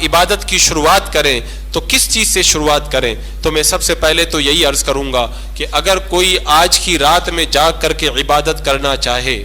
عبادت کی شروعات کریں تو کس چیز سے شروعات کریں؟ تو میں سب سے پہلے تو یہی عرض کروں گا کہ اگر کوئی آج کی رات میں جاگ کر کے عبادت کرنا چاہے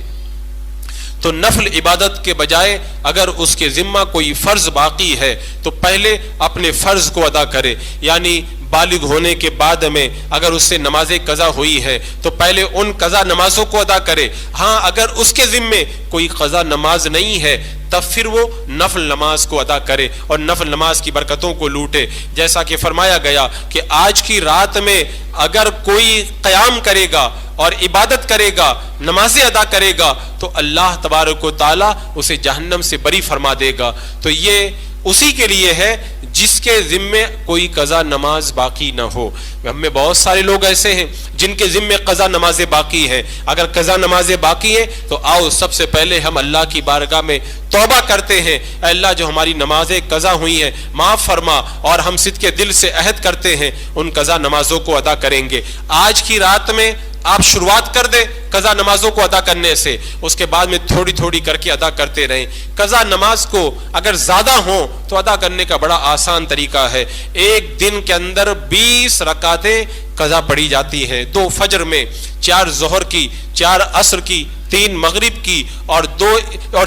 تو نفل عبادت کے بجائے اگر اس کے ذمہ کوئی فرض باقی ہے تو پہلے اپنے فرض کو ادا کرے، یعنی بالغ ہونے کے بعد میں اگر اس سے نماز قضا ہوئی ہے تو پہلے ان قضا نمازوں کو ادا کرے۔ ہاں اگر اس کے ذمے کوئی قضا نماز نہیں ہے تب پھر وہ نفل نماز کو ادا کرے اور نفل نماز کی برکتوں کو لوٹے، جیسا کہ فرمایا گیا کہ آج کی رات میں اگر کوئی قیام کرے گا اور عبادت کرے گا، نمازیں ادا کرے گا تو اللہ تبارک و تعالی اسے جہنم سے بری فرما دے گا۔ تو یہ اسی کے لیے ہے جس کے ذمے کوئی قضا نماز باقی نہ ہو۔ ہم میں بہت سارے لوگ ایسے ہیں جن کے ذمے قضا نمازیں باقی ہیں۔ اگر قضا نمازیں باقی ہیں تو آؤ سب سے پہلے ہم اللہ کی بارگاہ میں توبہ کرتے ہیں، اے اللہ جو ہماری نمازیں قضا ہوئی ہیں معاف فرما، اور ہم صدق دل سے عہد کرتے ہیں ان قضا نمازوں کو ادا کریں گے۔ آج کی رات میں آپ شروعات کر دیں قضا نمازوں کو ادا کرنے سے، اس کے بعد میں تھوڑی تھوڑی کر کے ادا کرتے رہیں۔ قضا نماز کو اگر زیادہ ہوں تو ادا کرنے کا بڑا آسان طریقہ ہے۔ ایک دن کے اندر 20 رکعتیں قضا پڑھی جاتی ہیں، 2 فجر میں، 4 ظہر کی، 4 عصر کی، 3 مغرب کی اور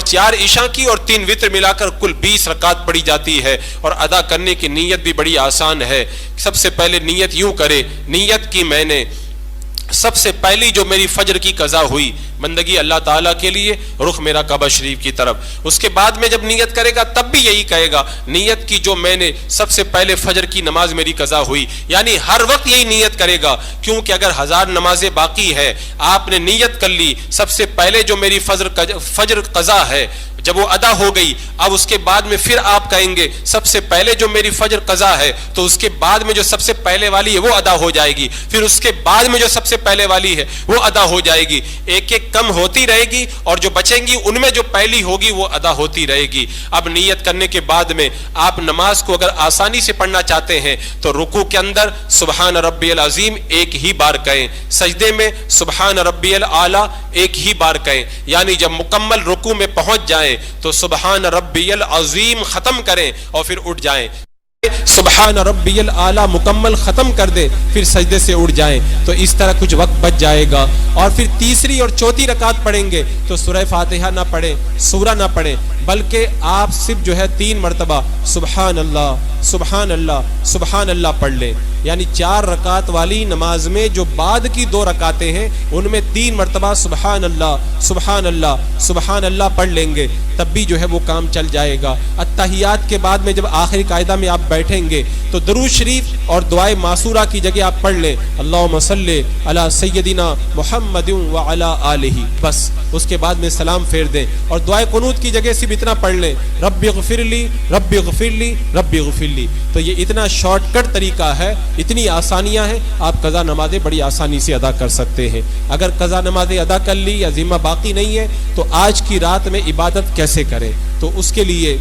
4 عشاء کی اور 3 وتر ملا کر کل 20 رکعت پڑھی جاتی ہے، اور ادا کرنے کی نیت بھی بڑی آسان ہے۔ سب سے پہلے نیت یوں کرے، نیت کی میں نے سب سے پہلی جو میری فجر کی قضا ہوئی بندگی اللہ تعالیٰ کے لیے، رخ میرا کعبہ شریف کی طرف۔ اس کے بعد میں جب نیت کرے گا تب بھی یہی کہے گا نیت کی جو میں نے سب سے پہلے فجر کی نماز میری قضا ہوئی، یعنی ہر وقت یہی نیت کرے گا، کیونکہ اگر 1000 نمازیں باقی ہے آپ نے نیت کر لی سب سے پہلے جو میری فجر قضا ہے جب وہ ادا ہو گئی، اب اس کے بعد میں پھر آپ کہیں گے سب سے پہلے جو میری فجر قضا ہے، تو اس کے بعد میں جو سب سے پہلے والی ہے وہ ادا ہو جائے گی، پھر اس کے بعد میں جو سب سے پہلے والی ہے وہ ادا ہو جائے گی، ایک ایک کم ہوتی رہے گی، اور جو بچیں گی ان میں جو پہلی ہوگی وہ ادا ہوتی رہے گی۔ اب نیت کرنے کے بعد میں آپ نماز کو اگر آسانی سے پڑھنا چاہتے ہیں تو رکوع کے اندر سبحان ربی العظیم ایک ہی بار کہیں، سجدے میں سبحان ربی الاعلی ایک ہی بار کہیں، یعنی جب مکمل رکوع میں پہنچ جائیں تو سبحان ربی العظیم ختم کریں اور پھر اٹھ جائیں، سبحان ربی الاعلی مکمل ختم کر دیں پھر سجدے سے اٹھ جائیں، تو اس طرح کچھ وقت بچ جائے گا۔ اور پھر تیسری اور چوتھی رکعت پڑھیں گے تو سورہ فاتحہ نہ پڑھیں، سورہ نہ پڑھیں، بلکہ آپ صرف جو ہے 3 مرتبہ سبحان اللہ سبحان اللہ سبحان اللہ پڑھ لیں، یعنی 4 رکعت والی نماز میں جو بعد کی 2 رکعتیں ہیں ان میں 3 مرتبہ سبحان اللہ سبحان اللہ سبحان اللہ پڑھ لیں گے، تب بھی جو ہے وہ کام چل جائے گا۔ اتحیات کے بعد میں جب آخری قاعدہ میں آپ بیٹھیں گے تو درود شریف اور دعائے معصورہ کی جگہ آپ پڑھ لیں اللہم صلی علی سیدنا محمد وعلی آلہ، بس اس کے بعد میں سلام پھیر دیں، اور دعائے قنوت کی جگہ صرف اتنا پڑھ لیں رب اغفر لی رب اغفر لی رب اغفر لی۔ تو یہ اتنا شارٹ کٹ طریقہ ہے، اتنی آسانیاں ہیں، آپ قضا نمازیں بڑی آسانی سے ادا کر سکتے ہیں۔ اگر قضا نمازیں ادا کر لی یا ذمہ باقی نہیں ہے تو آج کی رات میں عبادت کیسے کریں؟ تو اس کے لیے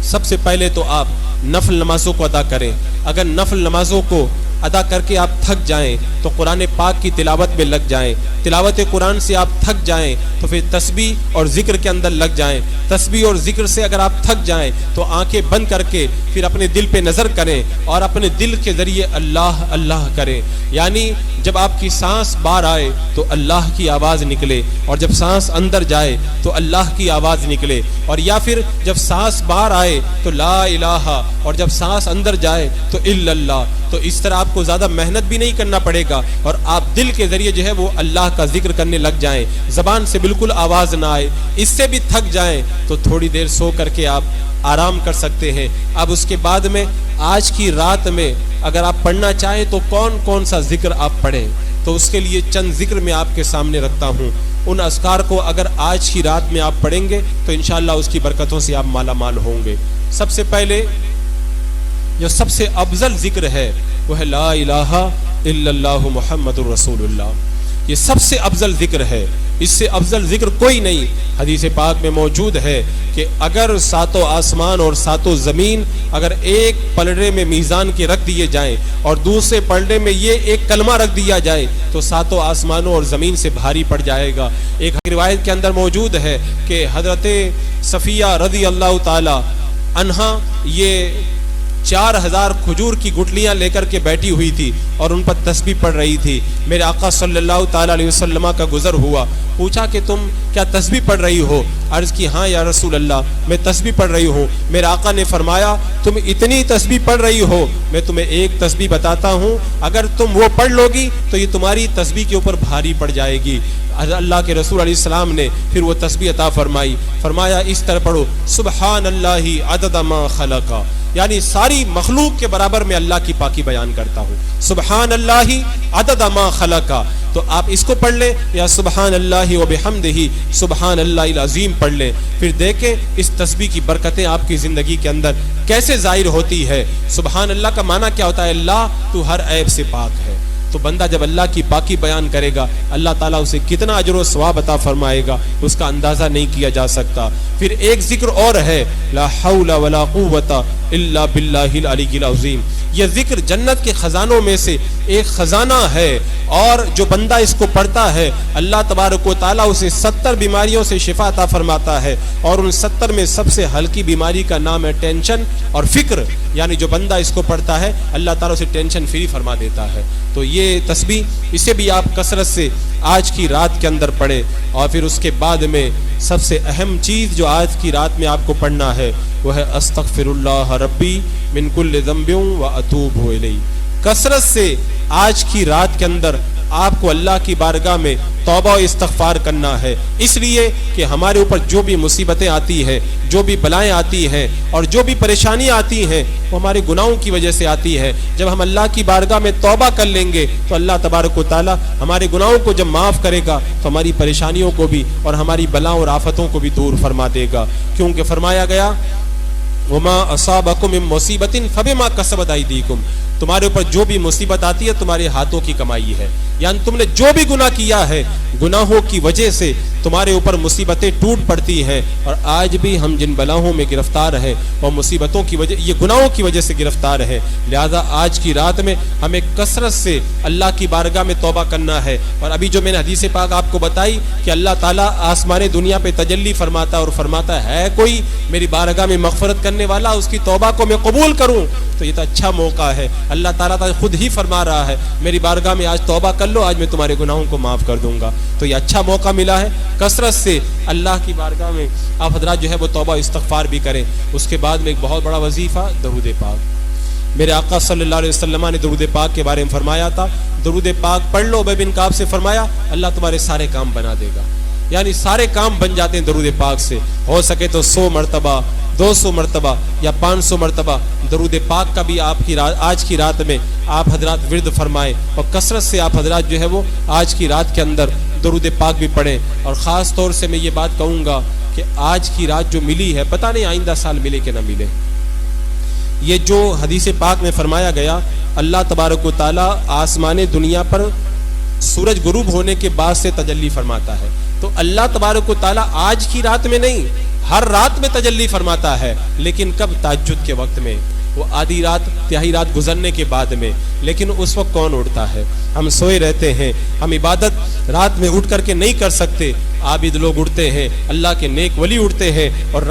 سب سے پہلے تو آپ نفل نمازوں کو ادا کریں۔ اگر نفل نمازوں کو ادا کر کے آپ تھک جائیں تو قرآن پاک کی تلاوت میں لگ جائیں، تلاوت قرآن سے آپ تھک جائیں تو پھر تسبیح اور ذکر کے اندر لگ جائیں، تسبیح اور ذکر سے اگر آپ تھک جائیں تو آنکھیں بند کر کے پھر اپنے دل پہ نظر کریں اور اپنے دل کے ذریعے اللہ اللہ کریں، یعنی جب آپ کی سانس باہر آئے تو اللہ کی آواز نکلے، اور جب سانس اندر جائے تو اللہ کی آواز نکلے، اور یا پھر جب سانس باہر آئے تو لا الہ، اور جب سانس اندر جائے تو الا اللہ۔ تو اس طرح آپ کو زیادہ محنت بھی نہیں کرنا پڑے گا، اور آپ دل کے ذریعے جو ہے وہ اللہ کا ذکر کرنے لگ جائیں، زبان سے بالکل آواز نہ آئے، اس سے بھی تھک جائیں تو تھوڑی دیر سو کر کے آپ آرام کر سکتے ہیں۔ اب اس کے بعد میں آج کی رات میں اگر آپ پڑھنا چاہیں تو کون کون سا ذکر آپ پڑھیں، تو اس کے لیے چند ذکر میں آپ کے سامنے رکھتا ہوں۔ ان اذکار کو اگر آج کی رات میں آپ پڑھیں گے تو انشاءاللہ اس کی برکتوں سے آپ مالا مال ہوں گے۔ سب سے پہلے جو سب سے افضل ذکر ہے وہ ہے لا الہ الا اللہ محمد الرسول اللہ، یہ سب سے افضل ذکر ہے، اس سے افضل ذکر کوئی نہیں۔ حدیث پاک میں موجود ہے کہ اگر 7 آسمان اور 7 زمین اگر ایک پلڑے میں میزان کے رکھ دیے جائیں اور دوسرے پلڑے میں یہ ایک کلمہ رکھ دیا جائے تو 7 آسمانوں اور زمین سے بھاری پڑ جائے گا۔ ایک روایت کے اندر موجود ہے کہ حضرت صفیہ رضی اللہ تعالی انہا یہ 4000 کھجور کی گٹلیاں لے کر کے بیٹھی ہوئی تھی اور ان پر تسبیح پڑھ رہی تھی. میرے آقا صلی اللہ تعالی علیہ وسلم کا گزر ہوا, پوچھا کہ تم کیا تسبیح پڑھ رہی ہو؟ عرض کی ہاں یا رسول اللہ میں تسبیح پڑھ رہی ہوں. میرے آقا نے فرمایا تم اتنی تسبیح پڑھ رہی ہو, میں تمہیں ایک تسبیح بتاتا ہوں, اگر تم وہ پڑھ لو گی تو یہ تمہاری تسبیح کے اوپر بھاری پڑ جائے گی. اللہ کے رسول علیہ السلام نے پھر وہ تسبیح عطا فرمائی, فرمایا اس طرح پڑھو سبحان اللہ عدد ما خلق, یعنی ساری مخلوق کے برابر میں اللہ کی پاکی بیان کرتا ہوں. سبحان اللہ عدد ما خلق, تو آپ اس کو پڑھ لیں یا سبحان اللہ و بحمدہ سبحان اللہ العظیم پڑھ لیں, پھر دیکھیں اس تسبیح کی برکتیں آپ کی زندگی کے اندر کیسے ظاہر ہوتی ہے. سبحان اللہ کا معنی کیا ہوتا ہے؟ اللہ تو ہر عیب سے پاک ہے. تو بندہ جب اللہ کی پاکی بیان کرے گا اللہ تعالیٰ اسے کتنا اجر و ثواب عطا فرمائے گا اس کا اندازہ نہیں کیا جا سکتا. پھر ایک ذکر اور ہے لا حول ولا قوت الا باللہ العلی العظیم. یہ ذکر جنت کے خزانوں میں سے ایک خزانہ ہے, اور جو بندہ اس کو پڑھتا ہے اللہ تبارک و تعالیٰ اسے 70 بیماریوں سے شفا عطا فرماتا ہے, اور ان 70 میں سب سے ہلکی بیماری کا نام ہے ٹینشن اور فکر. یعنی جو بندہ اس کو پڑھتا ہے اللہ تعالیٰ اسے ٹینشن فری فرما دیتا ہے. تو یہ تسبیح اسے بھی آپ کثرت سے آج کی رات کے اندر پڑھیں, اور پھر اس کے بعد میں سب سے اہم چیز جو آج کی رات میں آپ کو پڑھنا ہے وہ ہے استغفر اللہ ربی من کل ذنب و اتوب الیہ. کثرت سے آج کی رات کے اندر آپ کو اللہ کی بارگاہ میں توبہ و استغفار کرنا ہے, اس لیے کہ ہمارے اوپر جو بھی مصیبتیں آتی ہیں, جو بھی بلائیں آتی ہیں اور جو بھی پریشانیاں آتی ہیں وہ ہمارے گناہوں کی وجہ سے آتی ہے. جب ہم اللہ کی بارگاہ میں توبہ کر لیں گے تو اللہ تبارک و تعالی ہمارے گناہوں کو جب معاف کرے گا تو ہماری پریشانیوں کو بھی اور ہماری بلاؤں اور آفتوں کو بھی دور فرما دے گا. کیونکہ فرمایا گیا وما اصابکم من مصیبت فبما کسبت ایدیکم, تمہارے اوپر جو بھی مصیبت آتی ہے تمہارے ہاتھوں کی کمائی ہے. یعنی تم نے جو بھی گناہ کیا ہے گناہوں کی وجہ سے تمہارے اوپر مصیبتیں ٹوٹ پڑتی ہیں, اور آج بھی ہم جن بلاؤں میں گرفتار ہیں اور مصیبتوں کی وجہ یہ گناہوں کی وجہ سے گرفتار ہیں. لہذا آج کی رات میں ہمیں کثرت سے اللہ کی بارگاہ میں توبہ کرنا ہے. اور ابھی جو میں نے حدیث پاک آپ کو بتائی کہ اللہ تعالیٰ آسمان دنیا پہ تجلی فرماتا اور فرماتا ہے کوئی میری بارگاہ میں مغفرت کرنے والا, اس کی توبہ کو میں قبول کروں, تو یہ تو اچھا موقع ہے. اللہ تعالیٰ خود ہی فرما رہا ہے میری بارگاہ میں آج توبہ کر لو, آج میں تمہارے گناہوں کو معاف کر دوں گا. تو یہ اچھا موقع ملا ہے. کثرت سے اللہ کی بارگاہ میں آپ حضرات جو ہے وہ توبہ استغفار بھی کریں. اس کے بعد میں ایک بہت بڑا وظیفہ درود پاک. میرے آقا صلی اللہ علیہ وسلم نے درود پاک کے بارے میں فرمایا تھا درود پاک پڑھ لو. ابی بن کعب سے فرمایا اللہ تمہارے سارے کام بنا دے گا, یعنی سارے کام بن جاتے ہیں درود پاک سے. ہو سکے تو 100 مرتبہ 200 مرتبہ یا 500 مرتبہ درود پاک کا بھی آپ کی آج کی رات میں آپ حضرات ورد فرمائیں, اور کثرت سے آپ حضرات جو ہے وہ آج کی رات کے اندر درود پاک بھی پڑھیں. اور خاص طور سے میں یہ بات کہوں گا کہ آج کی رات جو ملی ہے پتہ نہیں آئندہ سال ملے کہ نہ ملے. یہ جو حدیث پاک میں فرمایا گیا اللہ تبارک و تعالی آسمان دنیا پر سورج غروب ہونے کے بعد سے تجلی فرماتا ہے. تو اللہ تبارک و تعالی آج کی رات میں نہیں ہر رات میں تجلی فرماتا ہے, لیکن کب؟ تہجد کے وقت میں, وہ آدھی رات تہائی رات گزرنے کے بعد میں. لیکن اس وقت کون اٹھتا ہے؟ ہم سوئے رہتے ہیں, ہم عبادت رات میں اٹھ کر کے نہیں کر سکتے. عابد لوگ اٹھتے ہیں, اللہ کے نیک ولی اٹھتے ہیں اور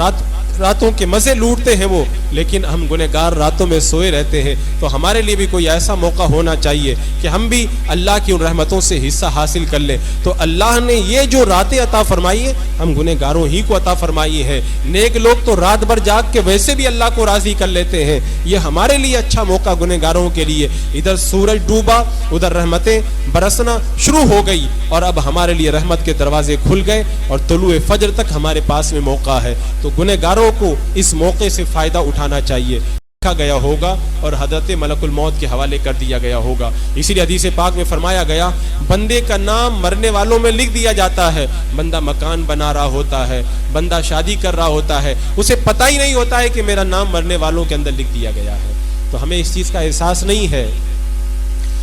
راتوں کے مزے لوٹتے ہیں وہ, لیکن ہم گنہگار راتوں میں سوئے رہتے ہیں. تو ہمارے لیے بھی کوئی ایسا موقع ہونا چاہیے کہ ہم بھی اللہ کی ان رحمتوں سے حصہ حاصل کر لیں. تو اللہ نے یہ جو راتیں عطا فرمائی ہے ہم گنہگاروں ہی کو عطا فرمائی ہے. نیک لوگ تو رات بھر جاگ کے ویسے بھی اللہ کو راضی کر لیتے ہیں. یہ ہمارے لیے اچھا موقع گنہگاروں کے لیے. ادھر سورج ڈوبا, ادھر رحمتیں برسنا شروع ہو گئی, اور اب ہمارے لیے رحمت کے دروازے کھل گئے اور طلوع فجر تک ہمارے پاس میں موقع ہے. تو گنہگاروں کو اس موقع سے فائدہ اٹھانا چاہیے. لکھا گیا ہوگا اور حضرت ملک الموت کے حوالے کر دیا گیا ہوگا. اسی لیے حدیث پاک میں فرمایا گیا بندے کا نام مرنے والوں میں لکھ دیا جاتا ہے. بندہ مکان بنا رہا ہوتا ہے, بندہ شادی کر رہا ہوتا ہے, اسے پتہ ہی نہیں ہوتا ہے کہ میرا نام مرنے والوں کے اندر لکھ دیا گیا ہے. تو ہمیں اس چیز کا احساس نہیں ہے,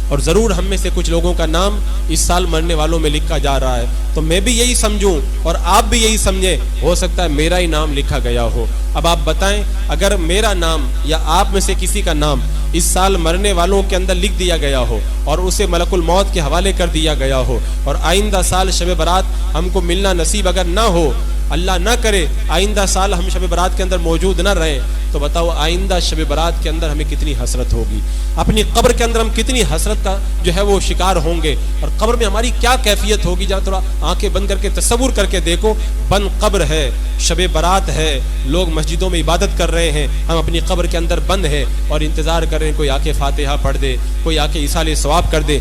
اور ضرور ہم میں سے کچھ لوگوں کا نام اس سال مرنے والوں میں لکھا جا رہا ہے. تو میں بھی یہی سمجھوں اور آپ بھی یہی سمجھیں, ہو سکتا ہے میرا ہی نام لکھا گیا ہو. اب آپ بتائیں اگر میرا نام یا آپ میں سے کسی کا نام اس سال مرنے والوں کے اندر لکھ دیا گیا ہو اور اسے ملک الموت کے حوالے کر دیا گیا ہو, اور آئندہ سال شب برات ہم کو ملنا نصیب اگر نہ ہو, اللہ نہ کرے آئندہ سال ہم شب برات کے اندر موجود نہ رہیں تو بتاؤ آئندہ شب برات کے اندر ہمیں کتنی حسرت ہوگی, اپنی قبر کے اندر ہم کتنی حسرت کا جو ہے وہ شکار ہوں گے, اور قبر میں ہماری کیا کیفیت ہوگی. جہاں تھوڑا آنکھیں بند کر کے تصور کر کے دیکھو, بند قبر ہے, شب برات ہے, لوگ مسجدوں میں عبادت کر رہے ہیں, ہم اپنی قبر کے اندر بند ہیں اور انتظار کر رہے ہیں کوئی آ کے فاتحہ پڑھ دے, کوئی آ کے ایصال ثواب کر دے.